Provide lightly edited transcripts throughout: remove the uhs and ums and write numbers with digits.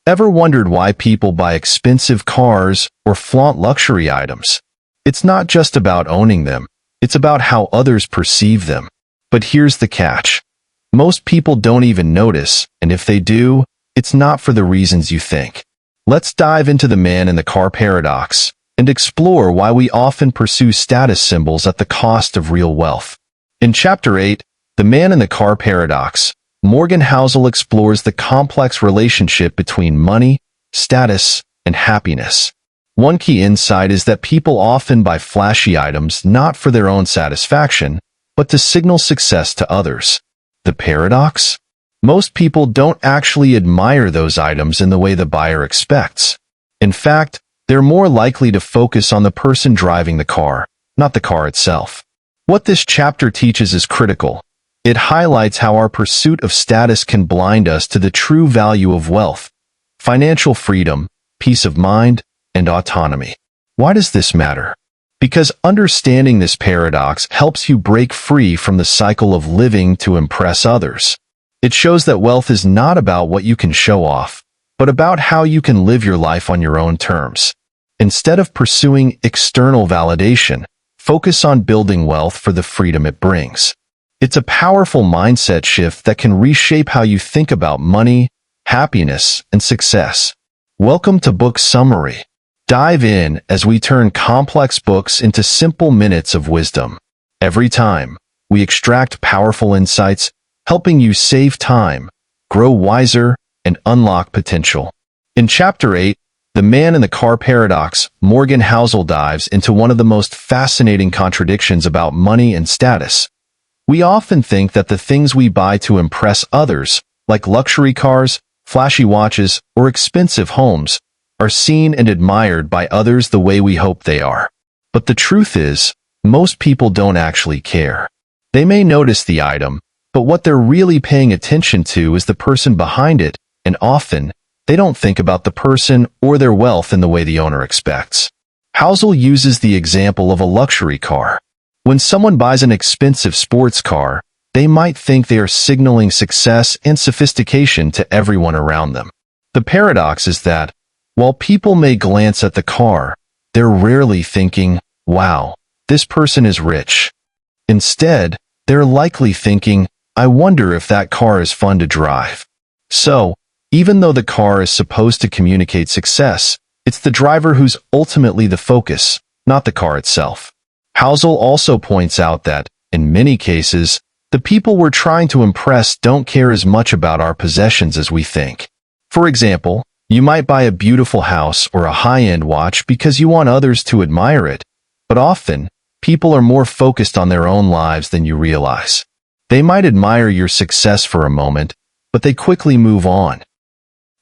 Ever wondered why people buy expensive cars or flaunt luxury items? It's not just about owning them, it's about how others perceive them. But here's the catch. Most people don't even notice, and if they do, it's not for the reasons you think. Let's dive into the man in the car paradox and explore why we often pursue status symbols at the cost of real wealth. In Chapter 8, The Man in the Car Paradox, Morgan Housel explores the complex relationship between money, status, and happiness. One key insight is that people often buy flashy items not for their own satisfaction, but to signal success to others. The paradox? Most people don't actually admire those items in the way the buyer expects. In fact, they're more likely to focus on the person driving the car, not the car itself. What this chapter teaches is critical. It highlights how our pursuit of status can blind us to the true value of wealth, financial freedom, peace of mind, and autonomy. Why does this matter? Because understanding this paradox helps you break free from the cycle of living to impress others. It shows that wealth is not about what you can show off, but about how you can live your life on your own terms. Instead of pursuing external validation, focus on building wealth for the freedom it brings. It's a powerful mindset shift that can reshape how you think about money, happiness, and success. Welcome to Book Summary. Dive in as we turn complex books into simple minutes of wisdom. Every time, we extract powerful insights, helping you save time, grow wiser, and unlock potential. In Chapter 8, The Man in the Car Paradox, Morgan Housel dives into one of the most fascinating contradictions about money and status. We often think that the things we buy to impress others, like luxury cars, flashy watches, or expensive homes, are seen and admired by others the way we hope they are. But the truth is, most people don't actually care. They may notice the item, but what they're really paying attention to is the person behind it, and often, they don't think about the person or their wealth in the way the owner expects. Housel uses the example of a luxury car. When someone buys an expensive sports car, they might think they are signaling success and sophistication to everyone around them. The paradox is that, while people may glance at the car, they're rarely thinking, wow, this person is rich. Instead, they're likely thinking, I wonder if that car is fun to drive. So, even though the car is supposed to communicate success, it's the driver who's ultimately the focus, not the car itself. Housel also points out that, in many cases, the people we're trying to impress don't care as much about our possessions as we think. For example, you might buy a beautiful house or a high-end watch because you want others to admire it, but often, people are more focused on their own lives than you realize. They might admire your success for a moment, but they quickly move on.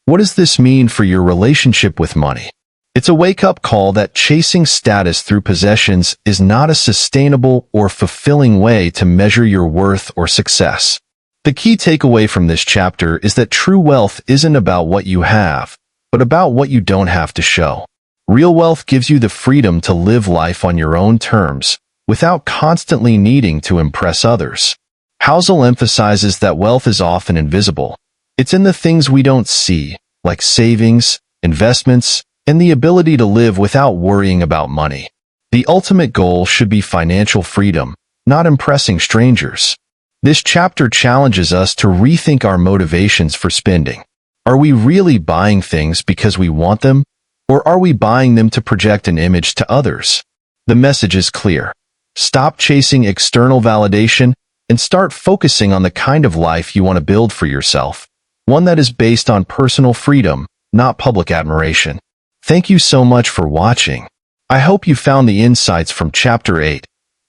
What does this mean for your relationship with money? It's a wake-up call that chasing status through possessions is not a sustainable or fulfilling way to measure your worth or success. The key takeaway from this chapter is that true wealth isn't about what you have, but about what you don't have to show. Real wealth gives you the freedom to live life on your own terms, without constantly needing to impress others. Housel emphasizes that wealth is often invisible. It's in the things we don't see, like savings, investments, and the ability to live without worrying about money. The ultimate goal should be financial freedom, not impressing strangers. This chapter challenges us to rethink our motivations for spending. Are we really buying things because we want them, or are we buying them to project an image to others? The message is clear. Stop chasing external validation and start focusing on the kind of life you want to build for yourself, one that is based on personal freedom, not public admiration. Thank you so much for watching. I hope you found the insights from Chapter 8,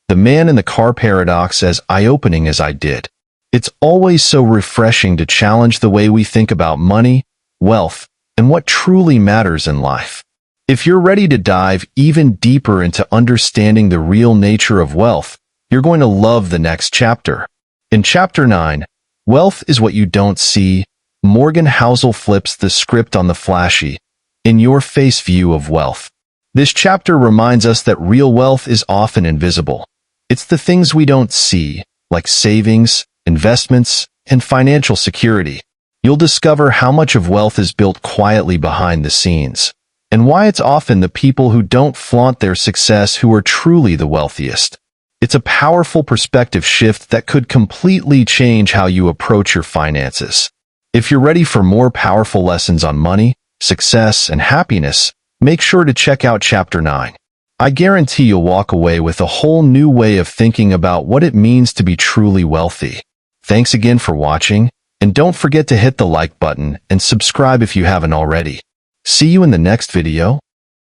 The Man in the Car Paradox, as eye-opening as I did. It's always so refreshing to challenge the way we think about money, wealth, and what truly matters in life. If you're ready to dive even deeper into understanding the real nature of wealth, you're going to love the next chapter. In Chapter 9, Wealth is What You Don't See, Morgan Housel flips the script on the flashy, in-your-face view of wealth. This chapter reminds us that real wealth is often invisible. It's the things we don't see, like savings, investments, and financial security. You'll discover how much of wealth is built quietly behind the scenes, and why it's often the people who don't flaunt their success who are truly the wealthiest. It's a powerful perspective shift that could completely change how you approach your finances. If you're ready for more powerful lessons on money, success, and happiness, make sure to check out Chapter 9. I guarantee you'll walk away with a whole new way of thinking about what it means to be truly wealthy. Thanks again for watching, and don't forget to hit the like button and subscribe if you haven't already. See you in the next video.